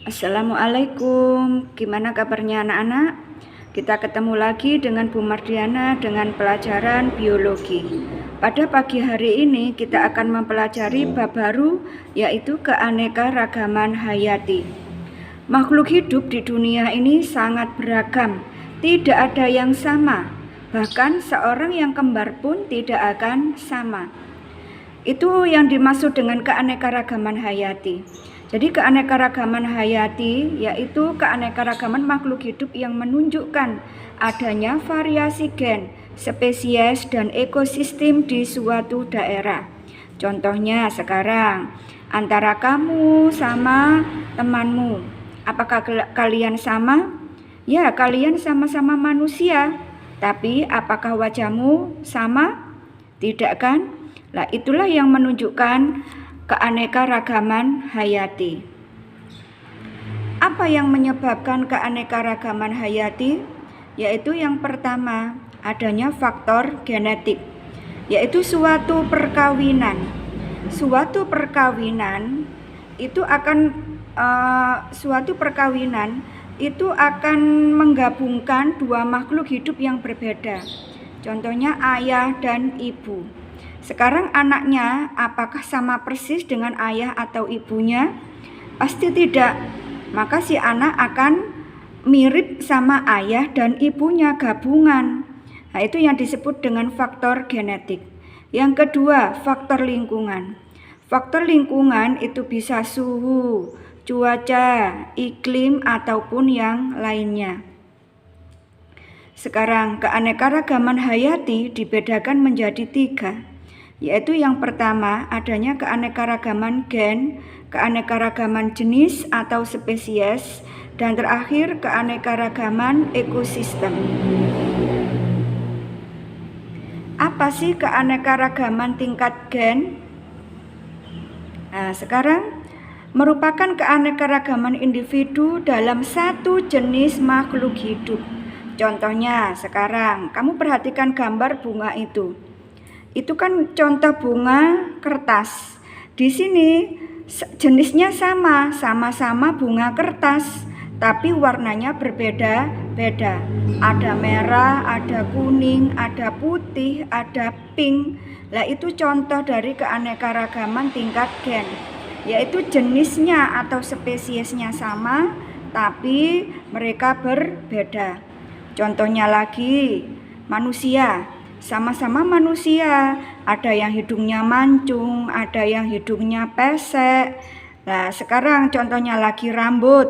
Assalamualaikum, gimana kabarnya anak-anak? Kita ketemu lagi dengan Bu Mardiana dengan pelajaran biologi. Pada pagi hari ini kita akan mempelajari bab baru, yaitu keanekaragaman hayati. Makhluk hidup di dunia ini sangat beragam, tidak ada yang sama. Bahkan seorang yang kembar pun tidak akan sama. Itu yang dimaksud dengan keanekaragaman hayati. Jadi keanekaragaman hayati yaitu keanekaragaman makhluk hidup yang menunjukkan adanya variasi gen, spesies, dan ekosistem di suatu daerah. Contohnya sekarang, antara kamu sama temanmu, apakah kalian sama? Ya, kalian sama-sama manusia, tapi apakah wajahmu sama? Tidak kan? Nah, itulah yang menunjukkan keanekaragaman hayati. Apa yang menyebabkan keanekaragaman hayati? Yaitu yang pertama, adanya faktor genetik, yaitu suatu perkawinan. Suatu perkawinan itu akan menggabungkan dua makhluk hidup yang berbeda. Contohnya ayah dan ibu. Sekarang anaknya apakah sama persis dengan ayah atau ibunya? Pasti tidak. Maka si anak akan mirip sama ayah dan ibunya gabungan. Nah, itu yang disebut dengan faktor genetik. Yang kedua, faktor lingkungan. Faktor lingkungan itu bisa suhu, cuaca, iklim, ataupun yang lainnya. Sekarang keanekaragaman hayati dibedakan menjadi 3. Yaitu yang pertama adanya keanekaragaman gen, keanekaragaman jenis atau spesies, dan terakhir keanekaragaman ekosistem. Apa sih keanekaragaman tingkat gen? Nah, sekarang merupakan keanekaragaman individu dalam satu jenis makhluk hidup. Contohnya sekarang kamu perhatikan gambar bunga itu. Itu kan contoh bunga kertas. Di sini jenisnya sama-sama bunga kertas, tapi warnanya berbeda-beda. Ada merah, ada kuning, ada putih, ada pink. Nah, itu contoh dari keanekaragaman tingkat gen, yaitu jenisnya atau spesiesnya sama, tapi mereka berbeda. Contohnya lagi, manusia. Sama-sama manusia, ada yang hidungnya mancung, ada yang hidungnya pesek. Nah, sekarang contohnya lagi rambut.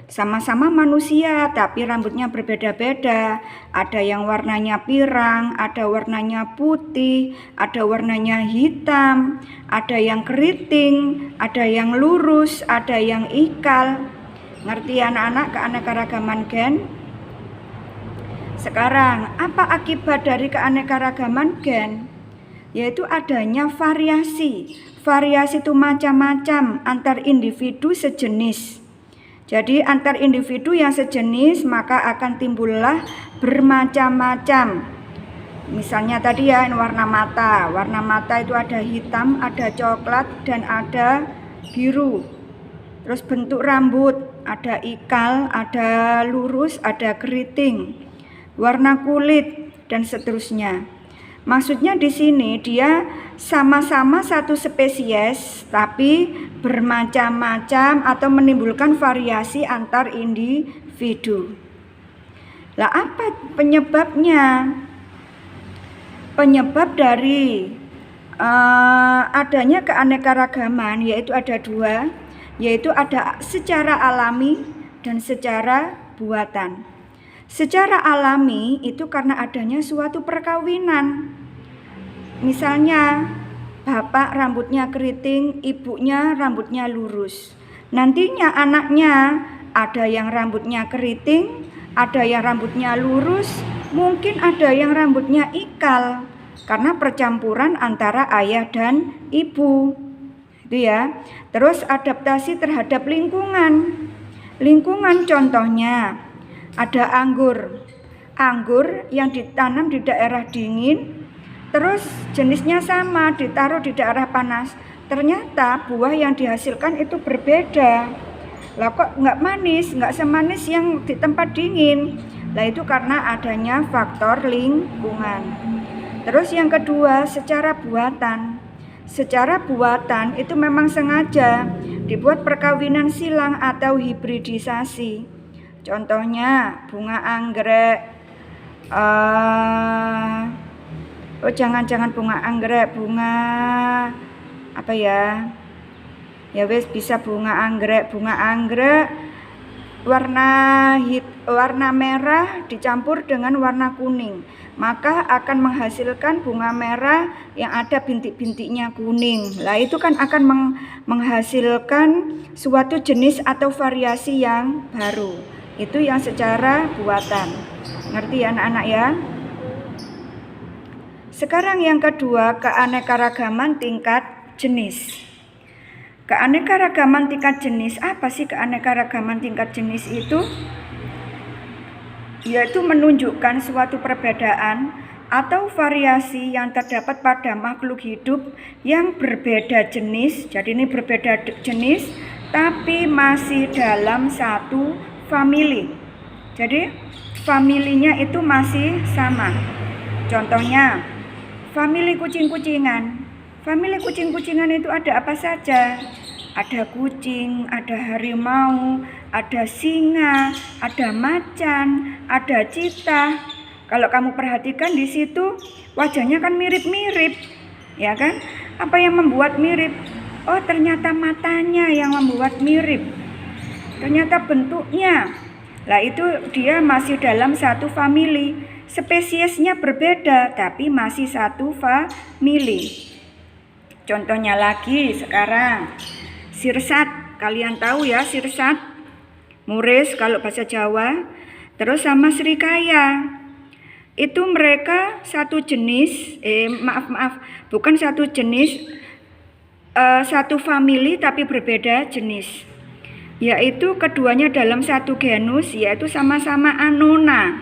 Sama-sama manusia, tapi rambutnya berbeda-beda. Ada yang warnanya pirang, ada warnanya putih, ada warnanya hitam, ada yang keriting, ada yang lurus, ada yang ikal. Ngerti anak-anak keanekaragaman gen? Sekarang, apa akibat dari keanekaragaman gen? Yaitu adanya variasi. Variasi itu macam-macam antar individu sejenis. Jadi antar individu yang sejenis maka akan timbullah bermacam-macam. Misalnya tadi ya warna mata. Warna mata itu ada hitam, ada coklat, dan ada biru. Terus bentuk rambut, ada ikal, ada lurus, ada keriting. Warna kulit, dan seterusnya. Maksudnya di sini dia sama-sama satu spesies tapi bermacam-macam atau menimbulkan variasi antar individu. Lah, apa penyebabnya? Penyebab dari adanya keanekaragaman yaitu ada 2, yaitu ada secara alami dan secara buatan. Secara alami itu karena adanya suatu perkawinan. Misalnya bapak rambutnya keriting, ibunya rambutnya lurus. Nantinya anaknya ada yang rambutnya keriting, ada yang rambutnya lurus, mungkin ada yang rambutnya ikal. Karena percampuran antara ayah dan ibu. Itu ya. Terus adaptasi terhadap lingkungan. Lingkungan contohnya ada anggur yang ditanam di daerah dingin, terus jenisnya sama, ditaruh di daerah panas. Ternyata buah yang dihasilkan itu berbeda. Lah kok nggak manis, nggak semanis yang di tempat dingin? Lah itu karena adanya faktor lingkungan. Terus yang kedua, secara buatan. Secara buatan itu memang sengaja dibuat perkawinan silang atau hibridisasi. Contohnya bunga anggrek, jangan bunga anggrek, bunga apa ya? Ya wes bisa bunga anggrek warna merah dicampur dengan warna kuning, maka akan menghasilkan bunga merah yang ada bintik-bintiknya kuning. Lah itu kan akan menghasilkan suatu jenis atau variasi yang baru. Itu yang secara buatan. Ngerti ya anak-anak ya? Sekarang yang kedua, keanekaragaman tingkat jenis. Keanekaragaman tingkat jenis, apa sih keanekaragaman tingkat jenis itu? Yaitu menunjukkan suatu perbedaan atau variasi yang terdapat pada makhluk hidup yang berbeda jenis. Jadi ini berbeda jenis tapi masih dalam satu famili. Jadi familinya itu masih sama. Contohnya famili kucing-kucingan. Famili kucing-kucingan itu ada apa saja? Ada kucing, ada harimau, ada singa, ada macan, ada citah. Kalau kamu perhatikan di situ wajahnya kan mirip-mirip, ya kan? Apa yang membuat mirip? Oh, ternyata matanya yang membuat mirip. Ternyata bentuknya. Lah itu dia masih dalam satu famili. Spesiesnya berbeda tapi masih satu famili. Contohnya lagi sekarang sirsat, kalian tahu ya sirsat, muris kalau bahasa Jawa. Terus sama srikaya, itu mereka satu jenis, bukan satu jenis, satu famili tapi berbeda jenis. Yaitu keduanya dalam satu genus, yaitu sama-sama Annona.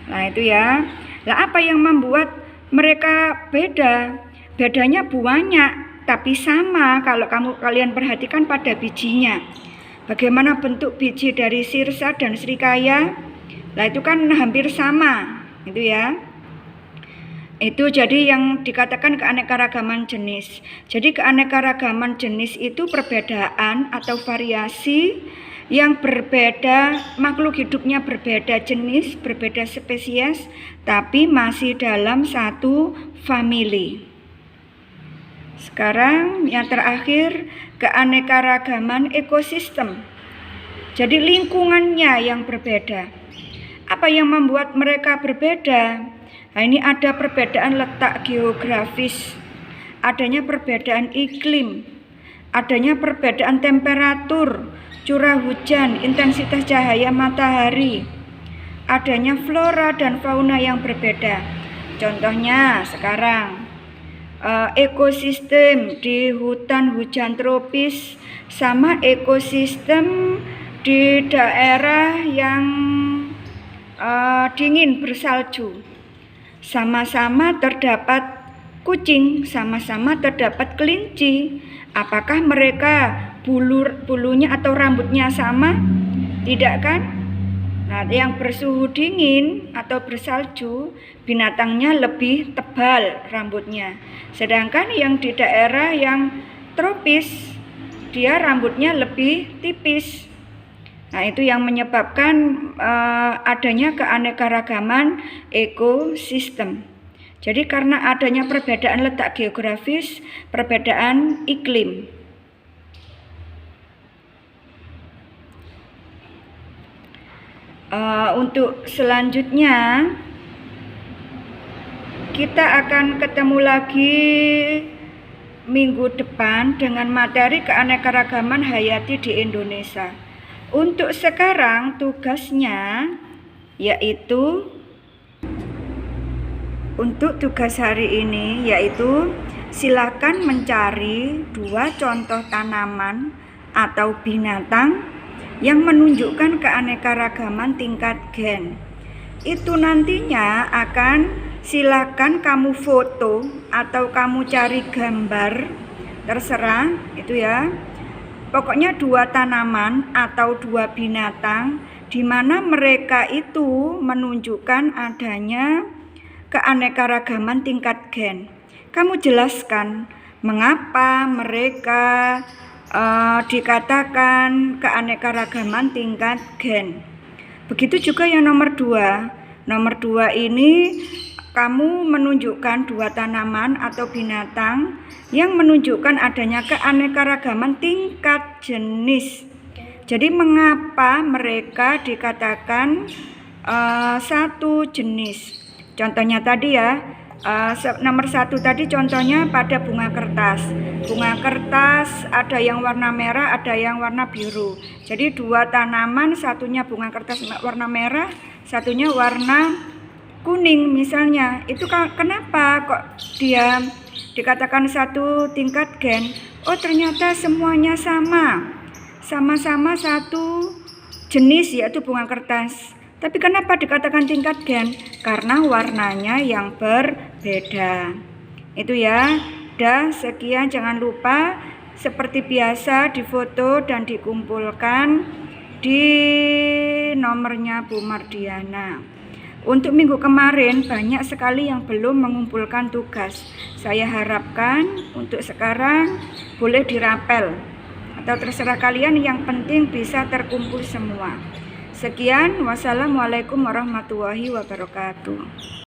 Nah itu ya. Lah apa yang membuat mereka beda? Bedanya banyak, tapi sama kalau kalian perhatikan pada bijinya. Bagaimana bentuk biji dari sirsat dan srikaya? Nah itu kan hampir sama, itu ya. Itu jadi yang dikatakan keanekaragaman jenis. Jadi keanekaragaman jenis itu perbedaan atau variasi yang berbeda, makhluk hidupnya berbeda jenis, berbeda spesies, tapi masih dalam satu famili. Sekarang yang terakhir, keanekaragaman ekosistem. Jadi lingkungannya yang berbeda. Apa yang membuat mereka berbeda? Nah, ini ada perbedaan letak geografis, adanya perbedaan iklim, adanya perbedaan temperatur, curah hujan, intensitas cahaya matahari, adanya flora dan fauna yang berbeda. Contohnya sekarang ekosistem di hutan hujan tropis sama ekosistem di daerah yang dingin bersalju. Sama-sama terdapat kucing, sama-sama terdapat kelinci. Apakah mereka bulunya atau rambutnya sama? Tidak kan? Nah, yang bersuhu dingin atau bersalju, binatangnya lebih tebal rambutnya. Sedangkan yang di daerah yang tropis, dia rambutnya lebih tipis. Nah, itu yang menyebabkan adanya keanekaragaman ekosistem. Jadi karena adanya perbedaan letak geografis, perbedaan iklim. Untuk selanjutnya kita akan ketemu lagi minggu depan dengan materi keanekaragaman hayati di Indonesia. Untuk sekarang tugasnya yaitu, untuk tugas hari ini yaitu silakan mencari 2 contoh tanaman atau binatang yang menunjukkan keanekaragaman tingkat gen. Itu nantinya akan silakan kamu foto atau kamu cari gambar, terserah itu ya. Pokoknya dua tanaman atau dua binatang di mana mereka itu menunjukkan adanya keanekaragaman tingkat gen. Kamu jelaskan mengapa mereka dikatakan keanekaragaman tingkat gen. Begitu juga yang nomor 2. Nomor 2 ini kamu menunjukkan dua tanaman atau binatang yang menunjukkan adanya keanekaragaman tingkat jenis. Jadi mengapa mereka dikatakan satu jenis? Contohnya tadi ya, nomor 1 tadi contohnya pada bunga kertas. Bunga kertas ada yang warna merah, ada yang warna biru. Jadi dua tanaman, satunya bunga kertas warna merah, satunya warna kuning misalnya. Itu kenapa kok dia dikatakan satu tingkat gen? Oh, ternyata semuanya sama-sama satu jenis, yaitu bunga kertas. Tapi kenapa dikatakan tingkat gen? Karena warnanya yang berbeda. Itu ya. Dah, sekian. Jangan lupa seperti biasa difoto dan dikumpulkan di nomornya Bu Mardiana. Untuk minggu kemarin banyak sekali yang belum mengumpulkan tugas. Saya harapkan untuk sekarang boleh dirapel atau terserah kalian, yang penting bisa terkumpul semua. Sekian, wassalamualaikum warahmatullahi wabarakatuh.